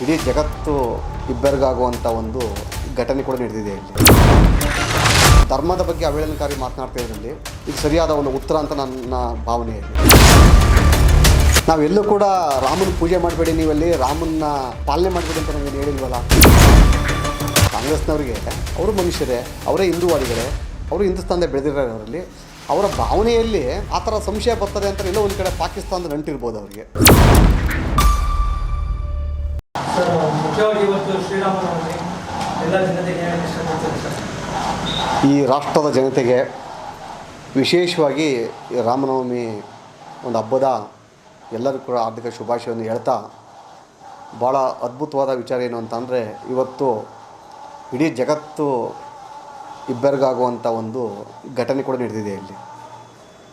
ಇಡೀ ಜಗತ್ತು ಇಬ್ಬರಿಗಾಗುವಂಥ ಒಂದು ಘಟನೆ ಕೂಡ ನಡೆದಿದೆ ಇಲ್ಲಿ. ಧರ್ಮದ ಬಗ್ಗೆ ಅವಹೇಳನಕಾರಿ ಮಾತನಾಡ್ತಾ ಇದ್ರಲ್ಲಿ ಇದು ಸರಿಯಾದ ಒಂದು ಉತ್ತರ ಅಂತ ನನ್ನ ಭಾವನೆಯಲ್ಲಿ. ನಾವೆಲ್ಲೂ ಕೂಡ ರಾಮನ ಪೂಜೆ ಮಾಡಬೇಡಿ, ನೀವಲ್ಲಿ ರಾಮನ್ನ ಪಾಲನೆ ಮಾಡಬೇಡಿ ಅಂತ ನಾವೇನು ಹೇಳಿಲ್ವಲ್ಲ. ಕಾಂಗ್ರೆಸ್ನವರಿಗೆ ಅವರು ಮನುಷ್ಯರೇ, ಅವರೇ ಹಿಂದೂವಾದಿಗಳೇ, ಅವರು ಹಿಂದೂಸ್ತಾನದಲ್ಲಿ ಬೆಳೆದಿರೋರಲ್ಲಿ ಅವರ ಭಾವನೆಯಲ್ಲಿ ಆ ಥರ ಸಂಶಯ ಬರ್ತದೆ ಅಂತ ಎಲ್ಲೋ ಒಂದು ಕಡೆ ಪಾಕಿಸ್ತಾನದ ನಂಟಿರ್ಬೋದು ಅವರಿಗೆ. ಈ ರಾಷ್ಟ್ರದ ಜನತೆಗೆ ವಿಶೇಷವಾಗಿ ರಾಮನವಮಿ ಒಂದು ಹಬ್ಬದ ಎಲ್ಲರೂ ಕೂಡ ಹಾರ್ದಿಕ ಶುಭಾಶಯವನ್ನು ಹೇಳ್ತಾ, ಭಾಳ ಅದ್ಭುತವಾದ ವಿಚಾರ ಏನು ಅಂತಂದರೆ, ಇವತ್ತು ಇಡೀ ಜಗತ್ತು ಇಬ್ಬರಿಗಾಗುವಂಥ ಒಂದು ಘಟನೆ ಕೂಡ ನಡೆದಿದೆ ಇಲ್ಲಿ.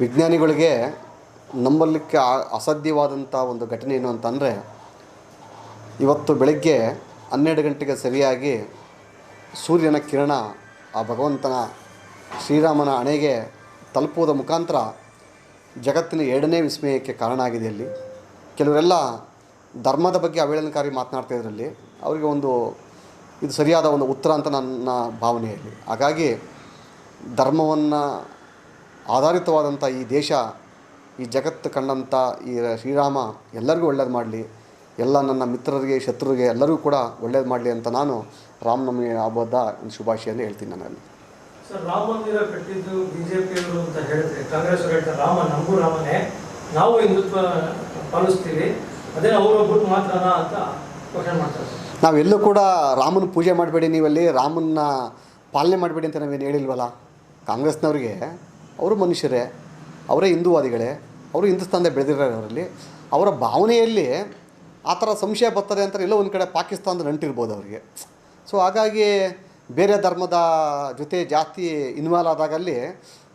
ವಿಜ್ಞಾನಿಗಳಿಗೆ ನಂಬಲಿಕ್ಕೆ ಅಸಾಧ್ಯವಾದಂಥ ಒಂದು ಘಟನೆ ಏನು ಅಂತಂದರೆ, ಇವತ್ತು ಬೆಳಗ್ಗೆ 12 ಗಂಟೆಗೆ ಸರಿಯಾಗಿ ಸೂರ್ಯನ ಕಿರಣ ಆ ಭಗವಂತನ ಶ್ರೀರಾಮನ ಹಣೆಗೆ ತಲುಪುವುದ ಮುಖಾಂತರ ಜಗತ್ತಿನ 2ನೇ ವಿಸ್ಮಯಕ್ಕೆ ಕಾರಣ ಆಗಿದೆ. ಇಲ್ಲಿ ಕೆಲವರೆಲ್ಲ ಧರ್ಮದ ಬಗ್ಗೆ ಅವಹೇಳನಕಾರಿ ಮಾತನಾಡ್ತಾ ಇದರಲ್ಲಿ ಅವರಿಗೆ ಇದು ಸರಿಯಾದ ಒಂದು ಉತ್ತರ ಅಂತ ನನ್ನ ಭಾವನೆಯಲ್ಲಿ. ಹಾಗಾಗಿ ಧರ್ಮವನ್ನು ಆಧಾರಿತವಾದಂಥ ಈ ದೇಶ, ಈ ಜಗತ್ತು ಕಂಡಂಥ ಈ ಶ್ರೀರಾಮ ಎಲ್ಲರಿಗೂ ಒಳ್ಳೇದು ಮಾಡಲಿ, ಎಲ್ಲ ನನ್ನ ಮಿತ್ರರಿಗೆ ಶತ್ರುರಿಗೆ ಎಲ್ಲರಿಗೂ ಕೂಡ ಒಳ್ಳೇದು ಮಾಡಲಿ ಅಂತ ನಾನು ರಾಮನವಮಿ ಹಬ್ಬದ ಒಂದು ಶುಭಾಶಯವನ್ನು ಹೇಳ್ತೀನಿ. ನನ್ನಲ್ಲಿ ಸರ್, ರಾಮ ಮಂದಿರ ಕಟ್ಟಿದ್ದು ಬಿಜೆಪಿಯವರು ಅಂತ ಹೇಳಿದ್ರೆ, ಕಾಂಗ್ರೆಸ್ ಅವರು ಹೇಳ್ತಾರೆ ರಾಮ ನಮಗೂ ರಾಮನೇ, ನಾವು ಹಿಂದುತ್ವ ಪಾಲಿಸ್ತೀವಿ, ಅದೇ ಅವರು ಬಿಟ್ಟು ಮಾತ್ರನಾ ಅಂತ ಕ್ವಶನ್ ಮಾಡ್ತಾರೆ. ನಾವೆಲ್ಲೂ ಕೂಡ ರಾಮನ ಪೂಜೆ ಮಾಡಬೇಡಿ, ನೀವಲ್ಲಿ ರಾಮನ್ನ ಪಾಲನೆ ಮಾಡಬೇಡಿ ಅಂತ ನಾವೇನು ಹೇಳಿಲ್ವಲ್ಲ. ಕಾಂಗ್ರೆಸ್ನವರಿಗೆ ಅವರು ಮನುಷ್ಯರೇ, ಅವರೇ ಹಿಂದೂವಾದಿಗಳೇ, ಅವರು ಹಿಂದೂಸ್ತಾನದಲ್ಲಿ ಬೆಳೆದಿರೋರಲ್ಲಿ ಅವರ ಭಾವನೆಯಲ್ಲಿ ಆ ಥರ ಸಂಶಯ ಬರ್ತದೆ ಅಂತ ಎಲ್ಲೋ ಒಂದು ಕಡೆ ಪಾಕಿಸ್ತಾನದ ನಂಟಿರ್ಬೋದು ಅವರಿಗೆ. ಸೊ ಹಾಗಾಗಿ ಬೇರೆ ಧರ್ಮದ ಜೊತೆ ಜಾಸ್ತಿ ಇನ್ವಾಲ್ವ್ ಆದಾಗಲ್ಲಿ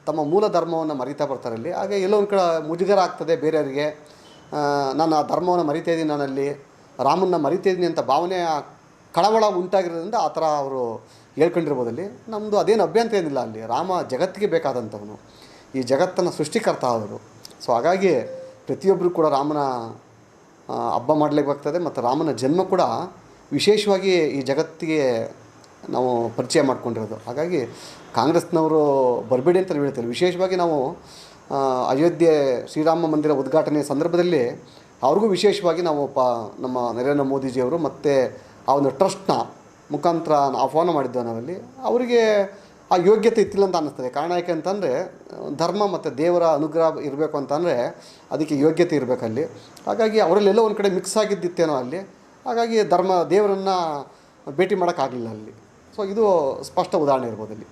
ತಮ್ಮ ಮೂಲ ಧರ್ಮವನ್ನು ಮರಿತಾ ಬರ್ತಾರಲ್ಲಿ. ಹಾಗೆ ಎಲ್ಲೋ ಒಂದು ಕಡೆ ಮುಜುಗರ ಆಗ್ತದೆ ಬೇರೆಯವರಿಗೆ, ನಾನು ಆ ಧರ್ಮವನ್ನು ಮರಿತಾ ಇದ್ದೀನಿ, ನಾನಲ್ಲಿ ರಾಮನ್ನ ಮರಿತಾ ಇದ್ದೀನಿ ಅಂತ ಭಾವನೆ ಕಳವಳ ಉಂಟಾಗಿರೋದ್ರಿಂದ ಆ ಥರ ಅವರು ಹೇಳ್ಕೊಂಡಿರ್ಬೋದಲ್ಲಿ. ನಮ್ಮದು ಅದೇನು ಅಭ್ಯಂತರ ಏನಿಲ್ಲ. ಅಲ್ಲಿ ರಾಮ ಜಗತ್ತಿಗೆ ಬೇಕಾದಂಥವನು, ಈ ಜಗತ್ತನ್ನು ಸೃಷ್ಟಿಕರ್ತ ಅವರು. ಸೊ ಹಾಗಾಗಿ ಪ್ರತಿಯೊಬ್ಬರು ಕೂಡ ರಾಮನ ಹಬ್ಬ ಮಾಡಲೇಬೇಕಾಗ್ತದೆ. ಮತ್ತು ರಾಮನ ಜನ್ಮ ಕೂಡ ವಿಶೇಷವಾಗಿ ಈ ಜಗತ್ತಿಗೆ ನಾವು ಪರಿಚಯ ಮಾಡ್ಕೊಂಡಿರೋದು. ಹಾಗಾಗಿ ಕಾಂಗ್ರೆಸ್ನವರು ಬರಬೇಡಿ ಅಂತ ಹೇಳ್ತಾರೆ. ವಿಶೇಷವಾಗಿ ನಾವು ಅಯೋಧ್ಯೆ ಶ್ರೀರಾಮ ಮಂದಿರ ಉದ್ಘಾಟನೆ ಸಂದರ್ಭದಲ್ಲಿ ಅವ್ರಿಗೂ ವಿಶೇಷವಾಗಿ ನಾವು ನಮ್ಮ ನರೇಂದ್ರ ಮೋದಿಜಿಯವರು ಮತ್ತು ಆ ಒಂದು ಟ್ರಸ್ಟ್ನ ಮುಖಾಂತರ ಆಹ್ವಾನ ಮಾಡಿದ್ದೇವೆ ನಾವಲ್ಲಿ. ಅವರಿಗೆ ಆ ಯೋಗ್ಯತೆ ಇತ್ತಿಲ್ಲ ಅಂತ ಅನ್ನಿಸ್ತದೆ. ಕಾರಣ ಯಾಕೆ ಅಂತಂದರೆ, ಧರ್ಮ ಮತ್ತು ದೇವರ ಅನುಗ್ರಹ ಇರಬೇಕು ಅಂತಂದರೆ ಅದಕ್ಕೆ ಯೋಗ್ಯತೆ ಇರಬೇಕಲ್ಲಿ. ಹಾಗಾಗಿ ಅವರಲ್ಲೆಲ್ಲೋ ಒಂದು ಕಡೆ ಮಿಕ್ಸ್ ಆಗಿದ್ದಿತ್ತೇನೋ ಅಲ್ಲಿ. ಹಾಗಾಗಿ ದೇವರನ್ನು ಭೇಟಿ ಮಾಡೋಕ್ಕಾಗಲಿಲ್ಲ ಅಲ್ಲಿ. ಸೊ ಇದು ಸ್ಪಷ್ಟ ಉದಾಹರಣೆ ಇರ್ಬೋದು ಅಲ್ಲಿ.